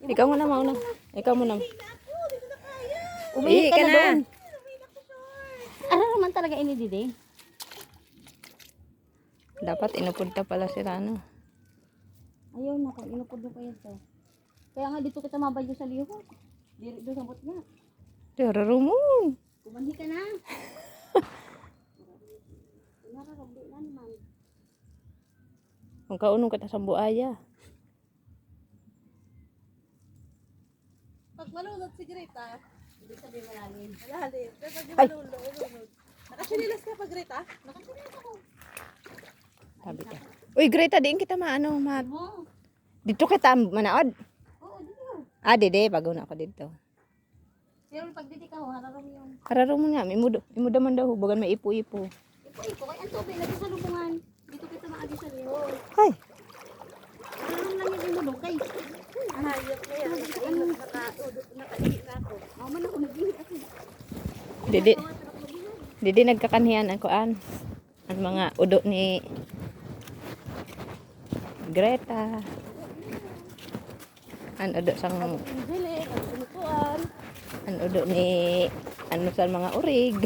Ikaw muna, mauna. Ikaw muna. Umihi ka na doon. Ano naman talaga ini didi? Dapat inupunta pala si Rano. Ayaw na kung inupod mo kayo to. Kaya nga dito kita mabadyo sa liho. Diri doon sabot nga. Dararumon. Kumanhi ka na. Nararabdi na naman. Ang kaunong kita sa buaya. Pag malunod si Greta, Hindi sabi malalim. malalim. Pero pag di Ay. malunod. Nakasinilas ka pag Greta? Nakasinilas ako. Sabi ka. Uy, Greta, diin kita maano, Mo. dito kita manaod. Oo, dito. Ah, dede, bago na ako dito. Pero pag dito ka, harap mo yun. Kararumon nga, imuda man daw, bagan may ipo-ipo. Ipo-ipo, kaya ang tubig, lagi sa lubungan. Dito kita maagi sa liho. Ay, Ano lang yung lumulukay. Hayop na yan. Nakaihi na ako. Maman ako nag-ihi ako. dede nagkakanhian ang kuan. Ang mga udo ni Greta. Ang udo sang Dili, ang pinutuan. ang udo ni ano sa mga urig.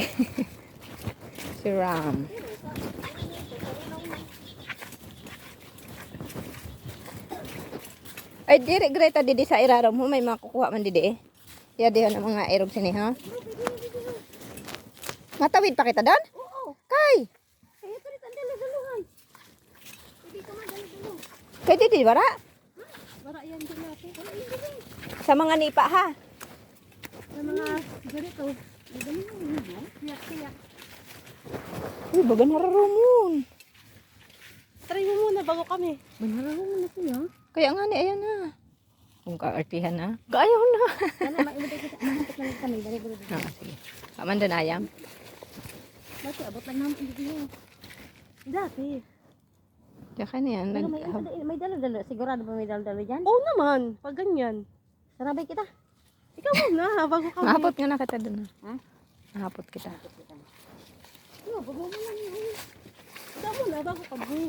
Si Ram. Ay, diri Greta, didi sa iraram mo, may makukuha man didi eh. Kaya diyan ang mga aerog sini, ha? Matawid pa kita doon? Oo. Kay! Kaya ito rin ang dalagalungan. Hindi ka man dalagalung. Kay didi, wara? Wala yan din natin. Wala yan din. Sa mga nipa, ha? Sa mga ganito. Ganito yung siyak-siyak. Uy, baga nararumon. Try mo muna bago kami. Manarang mo na siya. Kaya nga ni, ayan na. Kung kaartihan na. Gaayaw na. Sana maimutay kita. Mahantot lang kami. Dali-dali. Ah, sige. Kaman doon ayam. Bakit abot lang naman hindi niyo. Dati. Tsaka na yan. Pero may dala-dala. Sigurado ba may dala-dala dyan? Oo naman. Pag ganyan. Sarabay kita. Ikaw muna bago kami. Mahapot nga na kita doon. Ha? Mahapot kita. Ano, bago mo lang yun. Ikaw muna bago kami.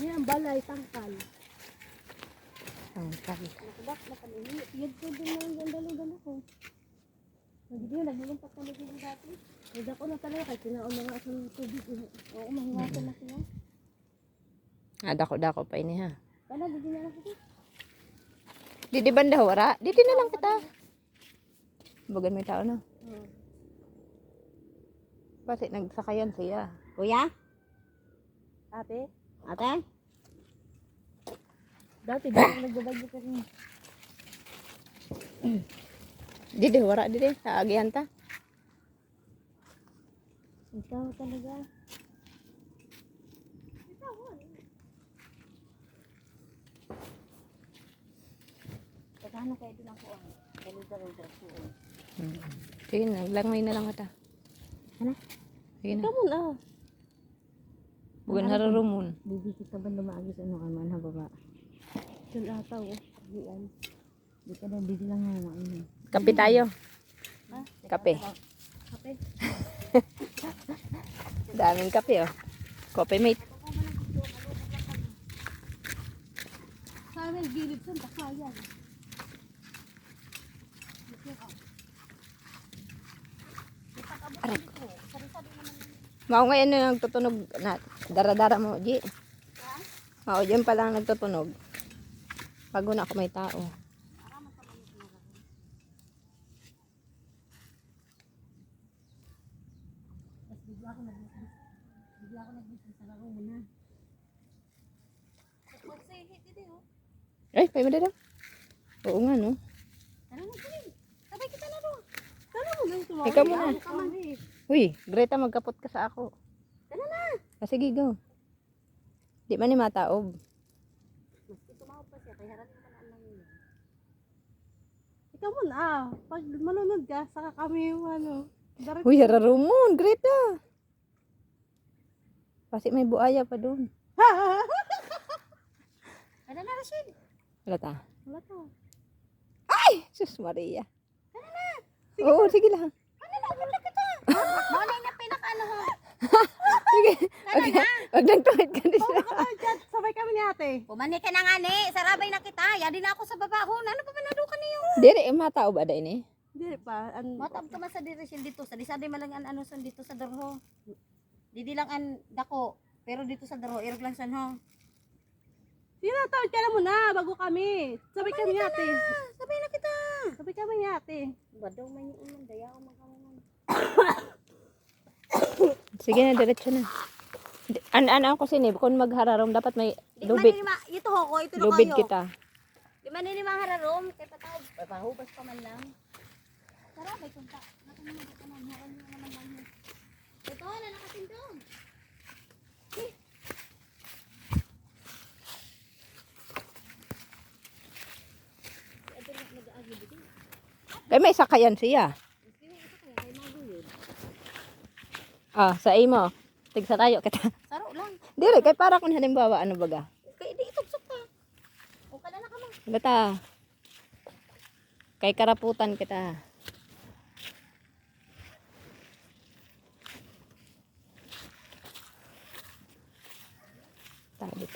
Yan ang balay, tangkal. Tangkal. Nakabak na kanini. Iyad ko din lang yung dala-dala ko. Hindi yun, naglulumpat kami din dati. Nagda ko na talaga kahit tinaon na nga sa tubig. Oo, mahingasan na siya. Ah, dako-dako pa ini, ha? Kala, hindi na lang siya. Didi banda wara? Didi na lang kita. Bagan may tao na. Kasi nagsakayan siya. Kuya? Ate, Ate? dati di ako nagbabagyo ka rin. Didi wara didi sa agihan ta. Ikaw talaga. Pagkano kayo din ako ang dalo-dalo ko. Sige, naglangay na lang kita. Ano? Sige na. Ikaw muna. Bagan hararumon. Bibi kita ba lumaagi sa ano kaman ha baba? Diyan ata oh. Diyan. Di ka daw busy lang nga naman. Kape tayo. Ha? Kape. Kape. Daming kape, oh. Coffee mate. Sa amin, gilid sa takayan. Mao ngayon na nagtutunog na dara-dara mo, Ji. Oo, dyan pa lang nagtutunog. Bago na ako may tao. Bigla ako nag-business sa laro mo na. Magsihit din oh. Ay, pay mo daw. Oo nga, no? Tara na kami. Sabay kita na doon. Sana mo nang tumawag. Ikaw muna. Kami. Uy, Greta, magkapot ka sa ako. Tara na. Ah, sige, go. Di man ni mataob. Maski tumawag pa siya. Kaya harap naman ang lang yun. Ikaw muna. Pag manunod ka, saka kami yung ano. Darat. Uy, hararumon, Greta. Kasi may buaya pa doon. Tara na, Rashid. Wala ta. Wala to. Ay! Sus Maria. Oo, sige lang. Ano na, wala kita. Mali na pinaka ano ho. Sige. Wag nang tuwid ka din. Ako tayo dyan. Sabay kami ni ate. Pumani ka na nga ni. Sarabay na kita. Yadi na ako sa babahon. Ano pa manado ka niyo? Diri, matao ba dahil eh? Hindi pa. Matab ka man sa direction dito. Sa disade man lang an ano san dito sa Darho. Didi lang an dako. Pero dito sa Darho, irog lang san ho. Tinatawid ka na muna bago kami. Sabay kami ni ate. Sabay na kita. Sabay kami ni ate. Badaw man yung ulan. Daya ako magkaman. Sige na, diretso na. Ano ako sinib, kung maghararong dapat may Di man lubid. ni ito ho ko. Ito na Lubid kayo. kita. Di man ni mahararom. Kaya patawag. Pahubas pa man lang. Sarabay kung ta. Nakamuna ka man. Haran nyo naman lang. Ito na nakatindong. Kaya may sakayan siya. Ah, sa imo. Tigsa tayo kita. Saro lang. Dili, kay para kung halimbawa, ano baga. Kaya di itugsok ka. O ka na ka man. Bata. Kay karaputan kita.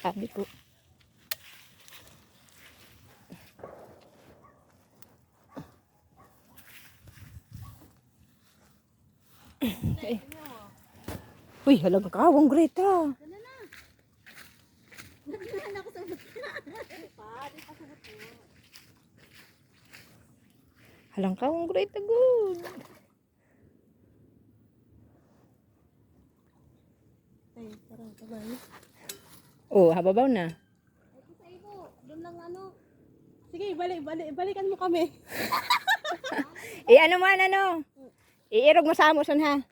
Tabi po. Eh. Uy, halang kawang great ha. Naglahan ako sa buti. Halang kawang great na good. Ay, parang sabay. Oh, hababaw na. Sa ibo. Doon lang ano. Sige, balikan mo kami. Ano man ano. Iirog mo sa amoson ha.